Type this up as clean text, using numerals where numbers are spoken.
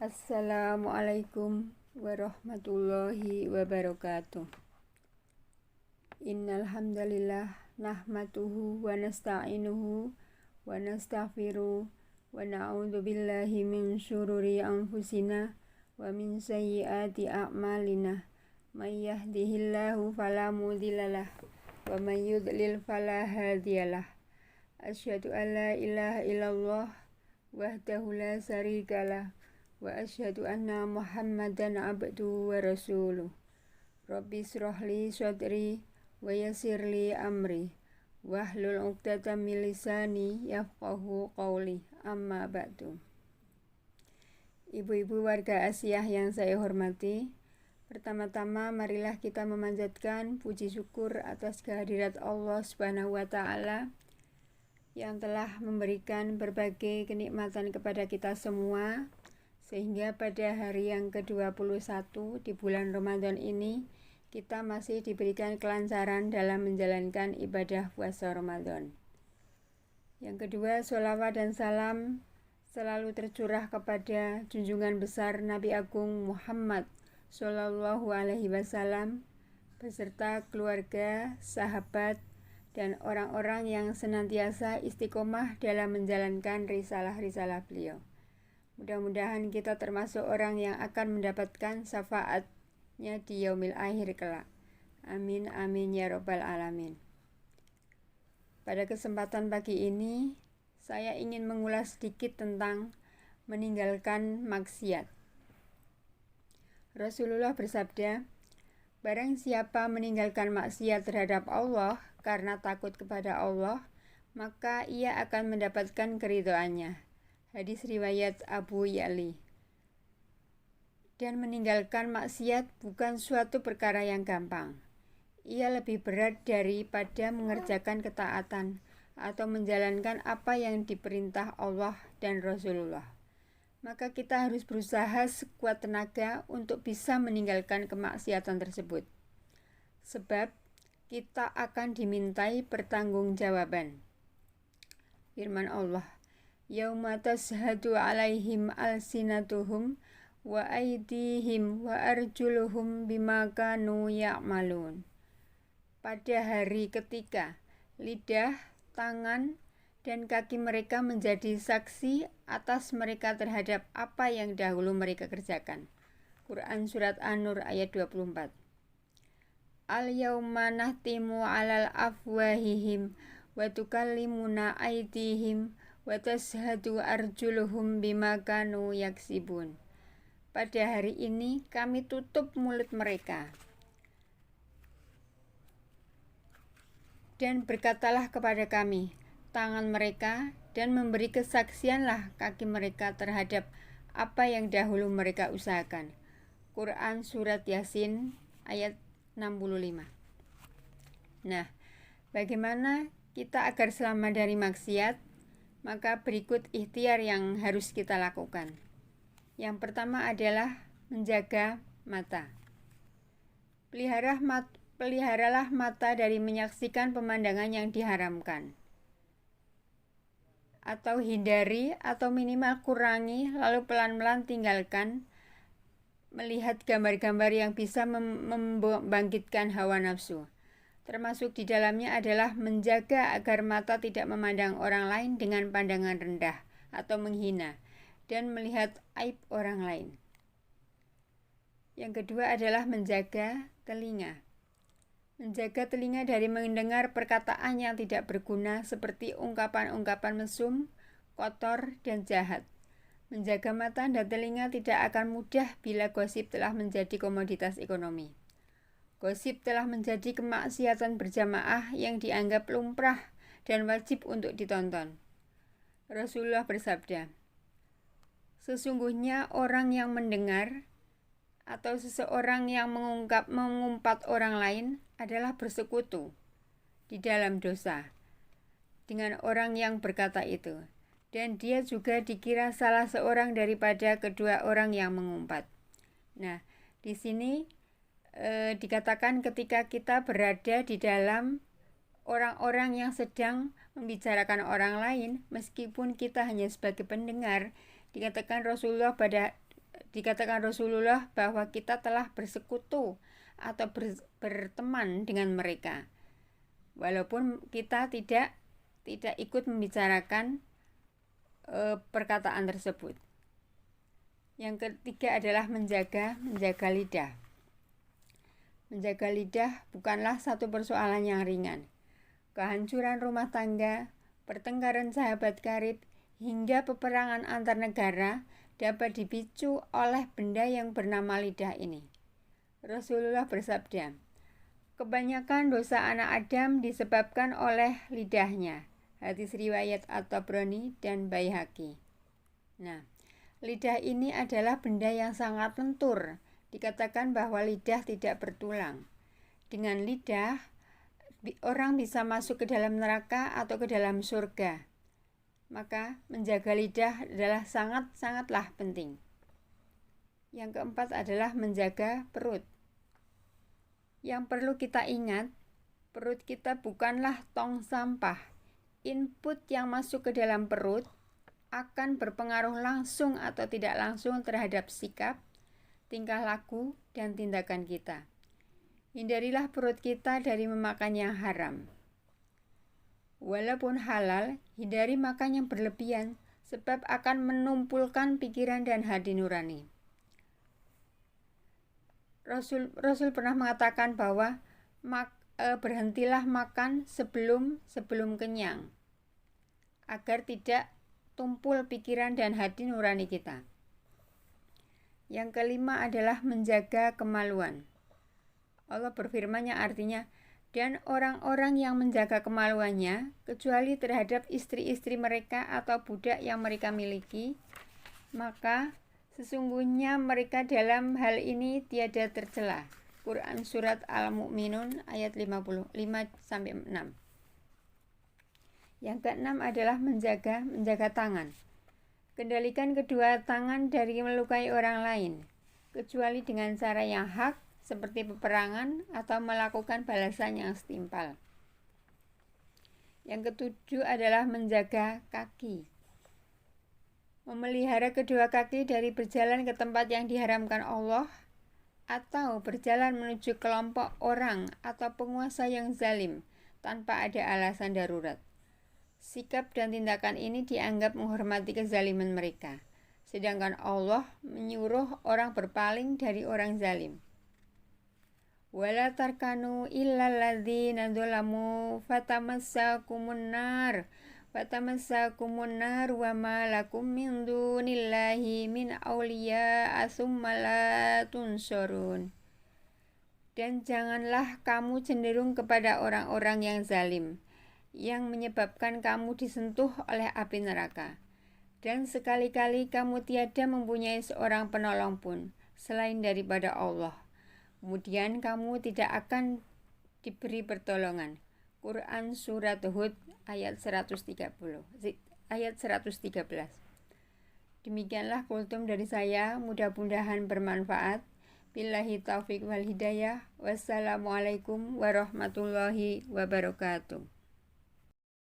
Assalamualaikum warahmatullahi wabarakatuh. Innal hamdalillah nahmaduhu wa nasta'inuhu wa nastaghfiruh wa na'udzu billahi min syururi anfusina wa min sayyiati a'malina. May yahdihillahu fala mudhillalah wa may yudlil fala hadiyalah. Asyhadu an la ilaha illallah wahdahu la syarikalah wa asyhadu anna Muhammadan abduhu wa rasuluh. Rabbi shrahli sadri wa yassirli amri wahlul 'uqdatam min lisani yafqahu qawli. Amma ba'du. Ibu-ibu warga Asyah yang saya hormati, pertama-tama marilah kita memanjatkan puji syukur atas kehadirat Allah Subhanahu wa taala yang telah memberikan berbagai kenikmatan kepada kita semua, sehingga pada hari yang ke-21 di bulan Ramadan ini kita masih diberikan kelancaran dalam menjalankan ibadah puasa Ramadan. Yang kedua, sholawat dan salam selalu tercurah kepada junjungan besar Nabi Agung Muhammad Sallallahu Alaihi Wasallam beserta keluarga, sahabat, dan orang-orang yang senantiasa istiqomah dalam menjalankan risalah-risalah beliau. Mudah-mudahan kita termasuk orang yang akan mendapatkan syafaatnya di yaumil akhir kelak. Amin amin ya rabbal alamin. Pada kesempatan pagi ini, saya ingin mengulas sedikit tentang meninggalkan maksiat. Rasulullah bersabda, barang siapa meninggalkan maksiat terhadap Allah karena takut kepada Allah, maka ia akan mendapatkan keridhaannya. Hadis riwayat Abu Ya'li. Dan meninggalkan maksiat bukan suatu perkara yang gampang. Ia lebih berat daripada mengerjakan ketaatan atau menjalankan apa yang diperintah Allah dan Rasulullah. Maka kita harus berusaha sekuat tenaga untuk bisa meninggalkan kemaksiatan tersebut. Sebab kita akan dimintai pertanggungjawaban. Firman Allah, yauma tashhadu alaihim alsinatuhum wa aydihim wa arjuluhum bima kanu ya'malun. Pada hari ketika lidah, tangan, dan kaki mereka menjadi saksi atas mereka terhadap apa yang dahulu mereka kerjakan. Quran Surat An-Nur ayat 24. Al-yawma nahtimu alal afwahihim wa tukallimuna aydihim wa tashhadu arjuluhum bima kanu yaksibun. Pada hari ini kami tutup mulut mereka. Dan berkatalah kepada kami tangan mereka, dan memberi kesaksianlah kaki mereka terhadap apa yang dahulu mereka usahakan. Quran Surat Yasin ayat 65. Nah, bagaimana kita agar selamat dari maksiat? Maka berikut ikhtiar yang harus kita lakukan. Yang pertama adalah menjaga mata. Peliharalah mata dari menyaksikan pemandangan yang diharamkan. Atau hindari atau minimal kurangi, lalu pelan-pelan tinggalkan melihat gambar-gambar yang bisa membangkitkan hawa nafsu. Termasuk di dalamnya adalah menjaga agar mata tidak memandang orang lain dengan pandangan rendah atau menghina dan melihat aib orang lain. Yang kedua adalah menjaga telinga. Menjaga telinga dari mendengar perkataan yang tidak berguna seperti ungkapan-ungkapan mesum, kotor, dan jahat. Menjaga mata dan telinga tidak akan mudah bila gosip telah menjadi komoditas ekonomi. Gosip telah menjadi kemaksiatan berjamaah yang dianggap lumrah dan wajib untuk ditonton. Rasulullah bersabda, sesungguhnya orang yang mendengar atau seseorang yang mengumpat orang lain adalah bersekutu di dalam dosa dengan orang yang berkata itu, dan dia juga dikira salah seorang daripada kedua orang yang mengumpat. Nah, di sini dikatakan ketika kita berada di dalam orang-orang yang sedang membicarakan orang lain, meskipun kita hanya sebagai pendengar, dikatakan Rasulullah pada dikatakan Rasulullah bahwa kita telah bersekutu atau berteman dengan mereka, walaupun kita tidak ikut membicarakan perkataan tersebut. Yang ketiga adalah menjaga lidah. Menjaga lidah bukanlah satu persoalan yang ringan. Kehancuran rumah tangga, pertengkaran sahabat karib, hingga peperangan antar negara dapat dipicu oleh benda yang bernama lidah ini. Rasulullah bersabda, kebanyakan dosa anak Adam disebabkan oleh lidahnya. Hadis riwayat At-Tabrani dan Baihaqi. Nah, lidah ini adalah benda yang sangat lentur. Dikatakan bahwa lidah tidak bertulang. Dengan lidah, orang bisa masuk ke dalam neraka atau ke dalam surga. Maka menjaga lidah adalah sangatlah penting. Yang keempat adalah menjaga perut. Yang perlu kita ingat, perut kita bukanlah tong sampah. Input yang masuk ke dalam perut akan berpengaruh langsung atau tidak langsung terhadap sikap, tingkah laku, dan tindakan kita. Hindarilah perut kita dari memakan yang haram. Walaupun halal, hindari makan yang berlebihan, sebab akan menumpulkan pikiran dan hati nurani. Rasul pernah mengatakan bahwa berhentilah makan sebelum kenyang, agar tidak tumpul pikiran dan hati nurani kita. Yang kelima adalah menjaga kemaluan. Allah berfirman yang artinya, dan orang-orang yang menjaga kemaluannya, kecuali terhadap istri-istri mereka atau budak yang mereka miliki, maka sesungguhnya mereka dalam hal ini tiada tercela. Quran Surat Al-Mu'minun ayat 55-6. Yang keenam adalah menjaga tangan. Kendalikan kedua tangan dari melukai orang lain, kecuali dengan cara yang hak, seperti peperangan atau melakukan balasan yang setimpal. Yang ketujuh adalah menjaga kaki. Memelihara kedua kaki dari berjalan ke tempat yang diharamkan Allah, atau berjalan menuju kelompok orang atau penguasa yang zalim tanpa ada alasan darurat. Sikap dan tindakan ini dianggap menghormati kezaliman mereka, sedangkan Allah menyuruh orang berpaling dari orang zalim. Wala tarkanu illal ladzina dzalamu fatamassakumun nar wa ma lakum min dunillahi min auliya tsumma la tunsurun. Dan janganlah kamu cenderung kepada orang-orang yang zalim, yang menyebabkan kamu disentuh oleh api neraka. Dan sekali-kali kamu tiada mempunyai seorang penolong pun selain daripada Allah. Kemudian kamu tidak akan diberi pertolongan. Quran Surat Hud ayat 113. Demikianlah kultum dari saya, mudah-mudahan bermanfaat. Billahi taufiq wal hidayah. Wassalamualaikum warahmatullahi wabarakatuh.